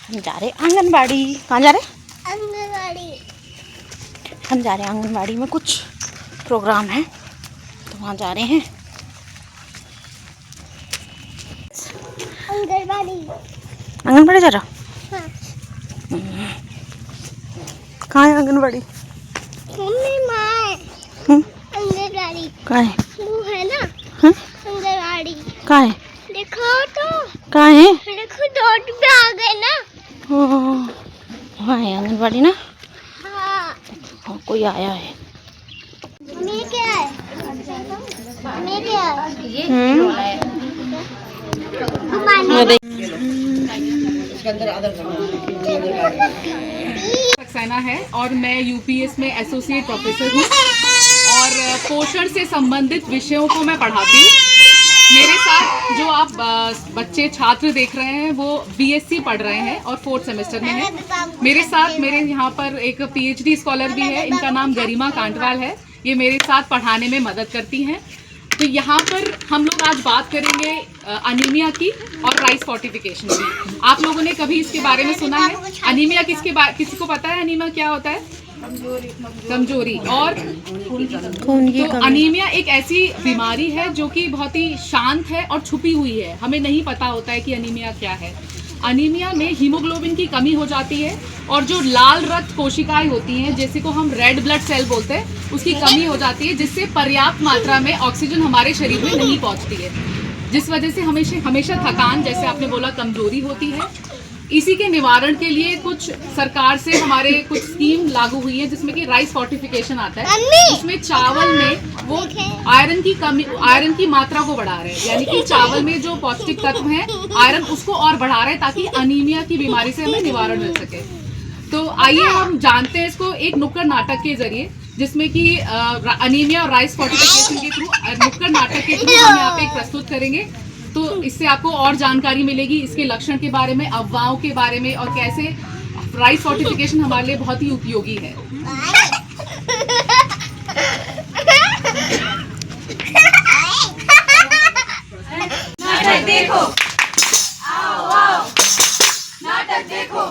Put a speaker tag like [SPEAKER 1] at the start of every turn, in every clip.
[SPEAKER 1] हम जा रहे आंगनबाड़ी। कहाँ जा रहे?
[SPEAKER 2] आंगनबाड़ी।
[SPEAKER 1] हम जा रहे हैं आंगनबाड़ी में, कुछ प्रोग्राम है तो वहाँ जा रहे हैं।
[SPEAKER 2] आंगनबाड़ी।
[SPEAKER 1] आंगनबाड़ी जा रहा?
[SPEAKER 2] हाँ।
[SPEAKER 1] कहाँ है आंगनबाड़ी?
[SPEAKER 2] मम्मी माँ आंगनबाड़ी
[SPEAKER 1] कहाँ है?
[SPEAKER 2] वो है ना।
[SPEAKER 1] हाँ?
[SPEAKER 2] आंगनबाड़ी
[SPEAKER 1] कहाँ है?
[SPEAKER 2] देखो तो,
[SPEAKER 1] कहाँ है?
[SPEAKER 2] देखो डॉट पे आ गए ना।
[SPEAKER 1] वहाँ है आंगनबाड़ी ना।
[SPEAKER 2] हाँ।
[SPEAKER 1] कोई आया है।
[SPEAKER 2] मेरे क्या है? मेरे क्या है?
[SPEAKER 3] सक्सेना है और मैं यूपीएस में एसोसिएट प्रोफेसर हूँ और पोषण से संबंधित विषयों को मैं पढ़ाती हूँ। मेरे साथ जो आप बच्चे छात्र देख रहे हैं वो बीएससी पढ़ रहे हैं और 4th सेमेस्टर में है। मेरे साथ मेरे यहाँ पर एक पीएचडी स्कॉलर भी है, इनका नाम गरिमा कांटवाल है। ये मेरे साथ पढ़ाने में मदद करती हैं। तो यहाँ पर हम लोग आज बात करेंगे अनीमिया की और राइस फोर्टिफिकेशन की। आप लोगों ने कभी इसके बारे में सुना है? अनीमिया किसी को पता है अनीमिया क्या होता है? कमजोरी और
[SPEAKER 1] खून की
[SPEAKER 3] तो अनीमिया एक ऐसी बीमारी है जो कि बहुत ही शांत है और छुपी हुई है। हमें नहीं पता होता है कि अनीमिया क्या है। अनीमिया में हीमोग्लोबिन की कमी हो जाती है और जो लाल रक्त कोशिकाएं होती हैं, जैसे को हम रेड ब्लड सेल बोलते हैं, उसकी कमी हो जाती है, जिससे पर्याप्त मात्रा में ऑक्सीजन हमारे शरीर में नहीं पहुंचती है, जिस वजह से हमेशा थकान, जैसे आपने बोला, कमजोरी होती है। इसी के निवारण के लिए कुछ सरकार से हमारे कुछ स्कीम लागू हुई है, जिसमें कि राइस फोर्टिफिकेशन आता है। उसमें चावल में वो आयरन की मात्रा को बढ़ा रहे हैं, यानी कि चावल में जो पौष्टिक तत्व है आयरन, उसको और बढ़ा रहे हैं ताकि अनीमिया की बीमारी से हमें निवारण मिल सके। तो आइए हम जानते हैं इसको एक नुक्कड़ नाटक के जरिए, जिसमें कि अनीमिया और राइस फोर्टिफिकेशन के थ्रू, नुक्कड़ नाटक के थ्रू हम यहाँ पे एक प्रस्तुत करेंगे। तो इससे आपको और जानकारी मिलेगी इसके लक्षण के बारे में, अफवाहों के बारे में, और कैसे राइस फोर्टिफिकेशन हमारे लिए बहुत ही उपयोगी है।
[SPEAKER 4] नाटक देखो, आओ आओ, नाटक देखो,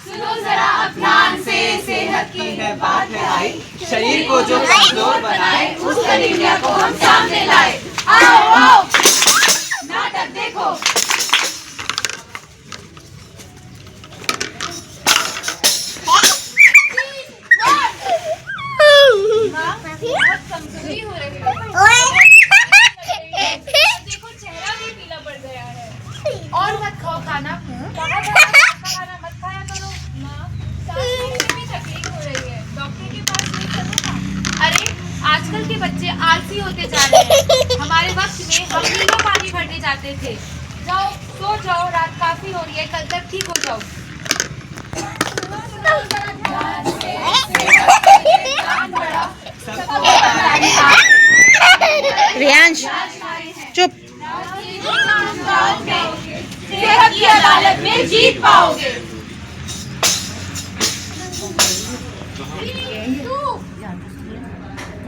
[SPEAKER 4] सुनो जरा अब ध्यान से, सेहत की है बात है आई, शरीर को जो कमजोर बनाए उस अनीमिया को हम सामने लाए। आओ आओ, नाटक देखो।
[SPEAKER 5] कमजोरी हो रही है, देखो चेहरा भी पीला पड़ गया है। और मत खाओ खाना, खाना मत खाया करो। माँ, सांस लेने में तकलीफ हो रही है, डॉक्टर के पास नहीं चलो ना। अरे आजकल के बच्चे आलसी होते जा रहे हैं। हमारे वक्त में हम नीलों पानी भरने जाते थे। जाओ सो जाओ, रात काफी हो रही है, कल तक ठीक हो जाओ।
[SPEAKER 1] रियांश चुप।
[SPEAKER 4] सेहत की अदालत में जीत पाओगे।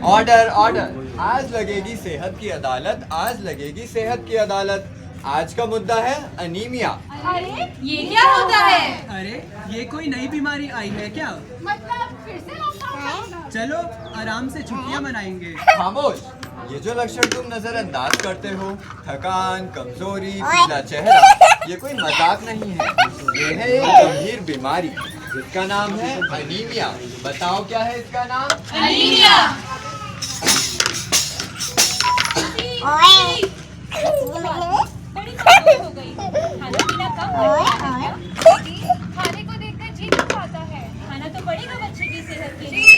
[SPEAKER 6] ऑर्डर ऑर्डर, आज लगेगी सेहत की अदालत, आज लगेगी सेहत की अदालत। आज का मुद्दा है अनीमिया।
[SPEAKER 4] अरे ये क्या होता है?
[SPEAKER 7] अरे ये कोई नई बीमारी आई है क्या?
[SPEAKER 4] मतलब फिर से लॉकडाउन?
[SPEAKER 7] चलो आराम से छुट्टियां मनाएंगे।
[SPEAKER 6] खामोश, ये जो लक्षण तुम नजरअंदाज करते हो, थकान, कमजोरी, पीला चेहरा, ये कोई मजाक नहीं है। ये है एक गंभीर बीमारी जिसका नाम है अनीमिया। बताओ क्या है इसका नाम?
[SPEAKER 4] अनीमिया।
[SPEAKER 5] बड़ी कमजोर हो गई, खाना पीना कम कर दिया है। खाने को देखकर जी नहीं पाता है, खाना तो पड़ेगा बच्चे की सेहत के लिए।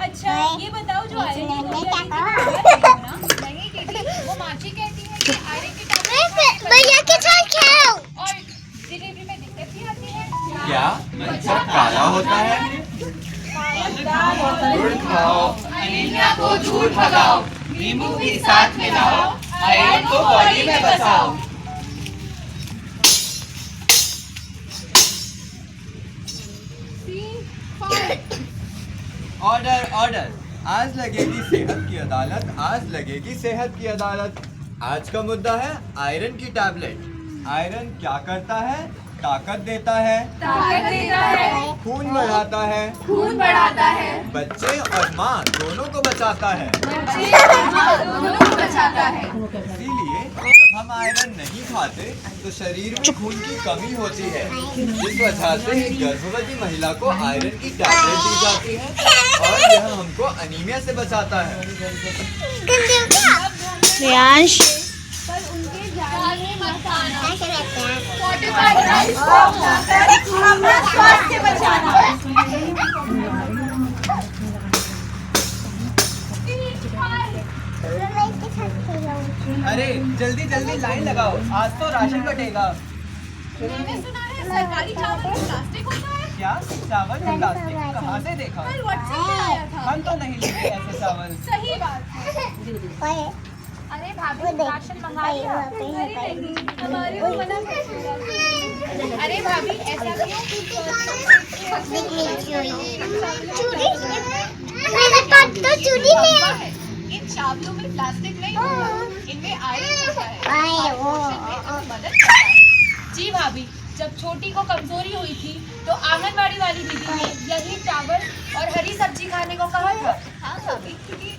[SPEAKER 5] अच्छा ये बताओ, जो आयरन की गोली नहीं दीदी, वो माची कहती है कि आयरन की टैबलेट
[SPEAKER 2] भैया के साथ खेलो।
[SPEAKER 5] और डिलीवरी में दिक्कत भी आती है।
[SPEAKER 6] क्या मंचा काला होता है? गुड़ खाओ,
[SPEAKER 4] अनीमिया को दूर भगाओ, नींबू भी साथ मिलाओ, आयरन को बॉडी में बसाओ।
[SPEAKER 6] ऑर्डर ऑर्डर, आज लगेगी सेहत की अदालत, आज लगेगी सेहत की अदालत। आज का मुद्दा है आयरन की टैबलेट। आयरन क्या करता है? ताकत देता है, खून बढ़ाता है, बच्चे और माँ दोनों को बचाता है। इसीलिए जब हम आयरन नहीं खाते तो शरीर में खून की कमी होती है, जिस वजह से गर्भवती महिला को आयरन की टैबलेट दी जाती है और यह हमको अनीमिया से बचाता है।
[SPEAKER 1] रियांश
[SPEAKER 7] अरे जल्दी जल्दी लाइन लगाओ, आज तो राशन बटेगा।
[SPEAKER 5] मैंने सुना है सरकारी चावल में प्लास्टिक होता है।
[SPEAKER 7] क्या चावल में प्लास्टिक? कहाँ से देखा?
[SPEAKER 5] कल व्हाट्सएप पे आया था।
[SPEAKER 7] हम तो नहीं लेते ऐसे चावल।
[SPEAKER 5] सही बात है। अरे भाभी राशन मंगा लिया? अरे नहीं, हमारे को मना कर दिया। अरे भाभी ऐसा क्यों?
[SPEAKER 2] चूड़ी में
[SPEAKER 5] इन चावलों में प्लास्टिक नहीं होता, इनमें आयरन होता है। मदद करता है। जी भाभी, जब छोटी को कमजोरी हुई थी तो आंगनबाड़ी वाली दीदी ने यही चावल और हरी सब्जी खाने को कहा था। हाँ भाभी, क्योंकि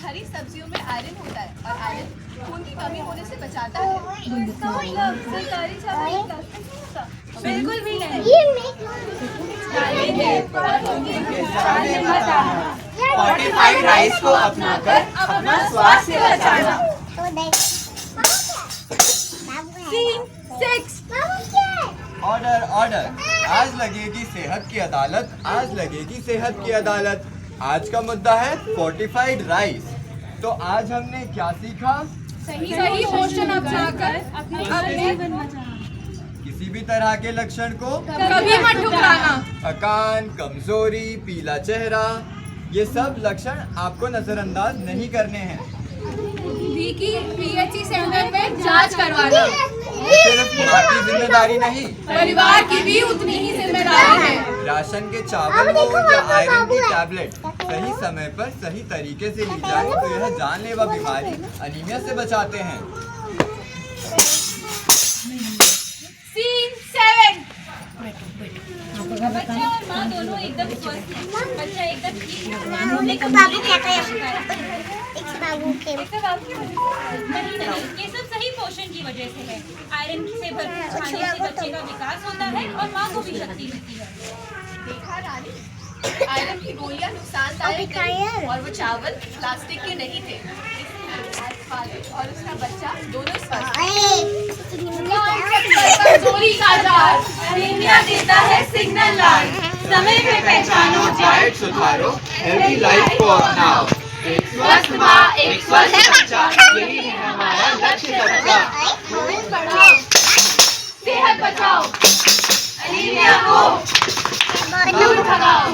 [SPEAKER 5] हरी सब्जियों में आयरन होता है और आयरन खून की कमी होने से बचाता है। तो इसका मतलब सरकारी चावल में प्लास्टिक नहीं होता? बिल्कुल भी नहीं।
[SPEAKER 7] फोर्टिफाइड राइस को अपनाकर अपना स्वास्थ्य बचाना।
[SPEAKER 6] ऑर्डर ऑर्डर, आज लगेगी सेहत की अदालत, आज लगेगी सेहत की अदालत। आज का मुद्दा है फोर्टिफाइड राइस। तो आज हमने क्या सीखा?
[SPEAKER 5] सही पोषण अपनाकर
[SPEAKER 6] किसी भी तरह के लक्षण को
[SPEAKER 5] कभी मत ठुकराना।
[SPEAKER 6] थकान, कमजोरी, पीला चेहरा, ये सब लक्षण आपको नजरअंदाज नहीं करने हैं।
[SPEAKER 5] PHC सेंटर में जांच करवाना।
[SPEAKER 6] सिर्फ माँ की जिम्मेदारी नहीं,
[SPEAKER 5] परिवार की भी उतनी ही जिम्मेदारी है।
[SPEAKER 6] राशन के चावल हो या आयरन की टैबलेट सही समय पर सही तरीके से ली जाए तो यह जानलेवा बीमारी अनीमिया से बचाते हैं।
[SPEAKER 5] Scene 7। बच्चा और माँ दोनों एकदम स्वस्थ हैं। बच्चा एकदम ठीक है।
[SPEAKER 2] बाबू क्या करे? बाबू के
[SPEAKER 5] नहीं, ये सब सही पोषण की वजह से है। आयरन से भरपूर खाने से बच्चे का विकास होता है और माँ को भी शक्ति मिलती है। देखा रानी, आयरन की गोलियां नुकसानदायक हैं और वो चावल प्लास्टिक के नहीं थे। और उसका बच्चा दोनों स्वस्थ हैं। कमजोरी का इलाज, अनीमिया देता है सिग्नल लाइट। समय पे पहचानो,
[SPEAKER 6] डाइट सुधारो, हेल्दी लाइफ को अपनाओ।
[SPEAKER 5] एक स्वस्थ माँ, एक स्वस्थ बच्चा, यही है हमारा लक्ष्य सबका। खून बढ़ाओ, सेहत बचाओ, अनीमिया को दूर भगाओ।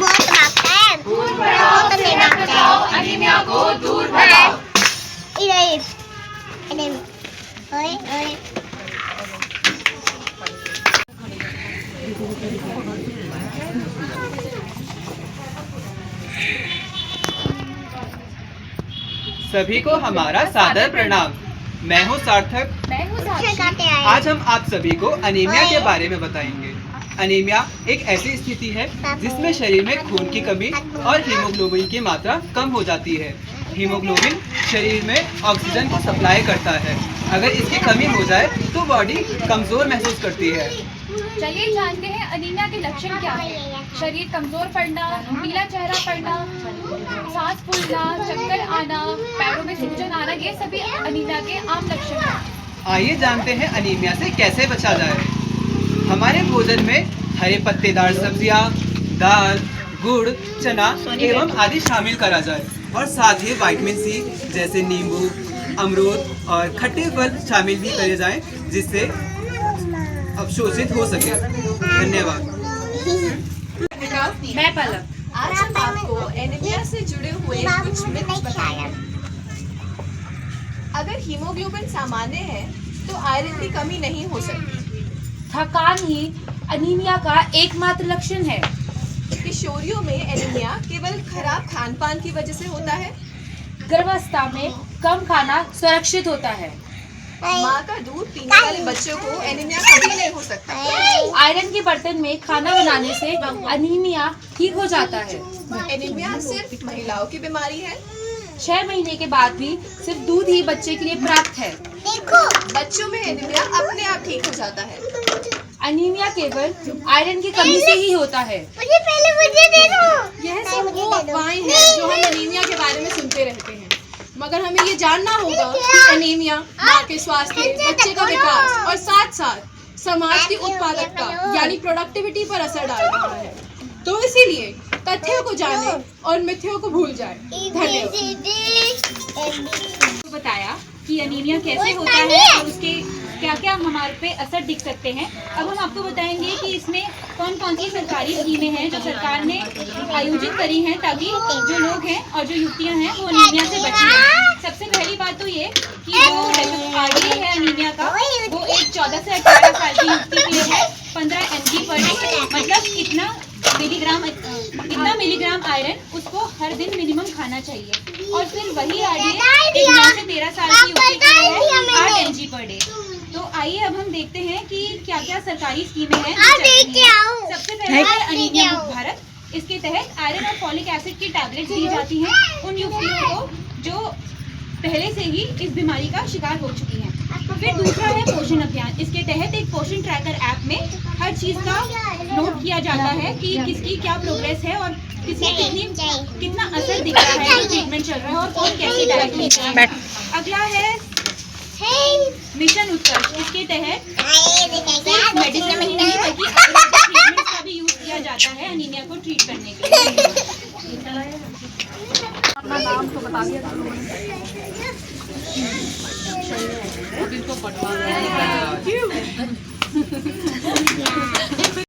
[SPEAKER 5] खून बढ़ाओ, सेहत बचाओ, अनीमिया को दूर भगाओ।
[SPEAKER 7] सभी को हमारा सादर प्रणाम। मैं हूँ सार्थक। आज हम आप सभी को अनीमिया के बारे में बताएंगे। अनीमिया एक ऐसी स्थिति है जिसमें शरीर में खून की कमी और हीमोग्लोबिन की मात्रा कम हो जाती है। हीमोग्लोबिन शरीर में ऑक्सीजन को सप्लाई करता है। अगर इसकी कमी हो जाए तो बॉडी कमजोर महसूस करती है।
[SPEAKER 5] चलिए जानते हैं अनीमिया के लक्षण क्या है। शरीर कमजोर पड़ना, पीला चेहरा पड़ना, सांस फूलना, चक्कर आना, पैरों में सूजन आना, ये सभी अनीमिया के आम लक्षण हैं।
[SPEAKER 7] आइए जानते हैं अनीमिया से कैसे बचा जाए। हमारे भोजन में हरे पत्तेदार सब्जियां, दाल, गुड़, चना एवं आदि शामिल करा जाए और साथ ही विटामिन सी जैसे नींबू, अमरूद और खट्टे फल शामिल भी करे जाएं जिससे अवशोषित हो सके। धन्यवाद।
[SPEAKER 5] मैं पलक।
[SPEAKER 8] आज हम आपको एनीमिया से जुड़े हुए कुछ मिथ्स बताएंगे। अगर हीमोग्लोबिन सामान्य है तो आयरन की कमी नहीं हो सकती।
[SPEAKER 5] थकान ही अनीमिया का एकमात्र लक्षण है।
[SPEAKER 8] किशोरियों में एनीमिया केवल खराब खान पान की वजह से होता है।
[SPEAKER 5] गर्भावस्था में कम खाना सुरक्षित होता है।
[SPEAKER 8] माँ का दूध पीने वाले बच्चों को एनीमिया कभी नहीं हो सकता।
[SPEAKER 3] आयरन के बर्तन में खाना बनाने से अनीमिया ठीक हो जाता है।
[SPEAKER 8] एनीमिया सिर्फ महिलाओं की बीमारी है।
[SPEAKER 3] 6 महीने के बाद भी सिर्फ दूध ही बच्चे के लिए प्राप्त है।
[SPEAKER 8] बच्चों में एनीमिया अपने आप ठीक हो जाता है।
[SPEAKER 3] अनीमिया केवल आयरन की कमी से ही होता है।
[SPEAKER 2] मुझे दे दो।
[SPEAKER 8] यह सब वो अफवाहें हैं जो हम एनीमिया के बारे में सुनते रहते हैं, मगर हमें ये जानना होगा कि एनीमिया माँ के स्वास्थ्य, बच्चे का विकास और साथ साथ समाज की उत्पादकता यानी प्रोडक्टिविटी पर असर डाल रहा है। तो इसीलिए तथ्यों को जाने और मिथ्यों को भूल जाए। धन्यवाद।
[SPEAKER 3] बताया कि अनीमिया कैसे होता है और उसके क्या क्या हमारे पे असर दिख सकते हैं। अब हम आपको बताएंगे कि इसमें कौन कौन सी सरकारी स्कीमें हैं जो सरकार ने आयोजित करी हैं ताकि जो लोग हैं और जो युवतियां हैं वो अनीमिया से बची। सबसे पहली बात तो ये कि जो आरडीए है अनीमिया का वो एक 14 से 18 साल की युवती के लिए है 15 mg पर डे, मतलब कितना मिलीग्राम आयरन उसको हर दिन मिनिमम खाना चाहिए। और फिर वही आरडीए एक 9 से 13 साल की युवती के लिए है 8 mg पर डे। तो आइए अब हम देखते हैं कि क्या क्या सरकारी स्कीमें हैं जो चल रही हैं। सबसे पहले है अनीमिया मुक्त भारत। इसके तहत आयरन और फॉलिक एसिड की टैबलेट्स दी जाती हैं उन युवतियों को जो पहले से ही इस बीमारी का शिकार हो चुकी हैं। फिर दूसरा है पोषण अभियान। इसके तहत एक पोषण ट्रैकर ऐप में हर चीज़ का नोट किया जाता है कि किसकी क्या प्रोग्रेस है और किसकी कितना असर दिख रहा है, ट्रीटमेंट चल रहा है और कौन कैसी डाइट ले रहा है। अगला है मिशन उत्कर्ष। इसके तहत सिर्फ मेडिसिन ही नहीं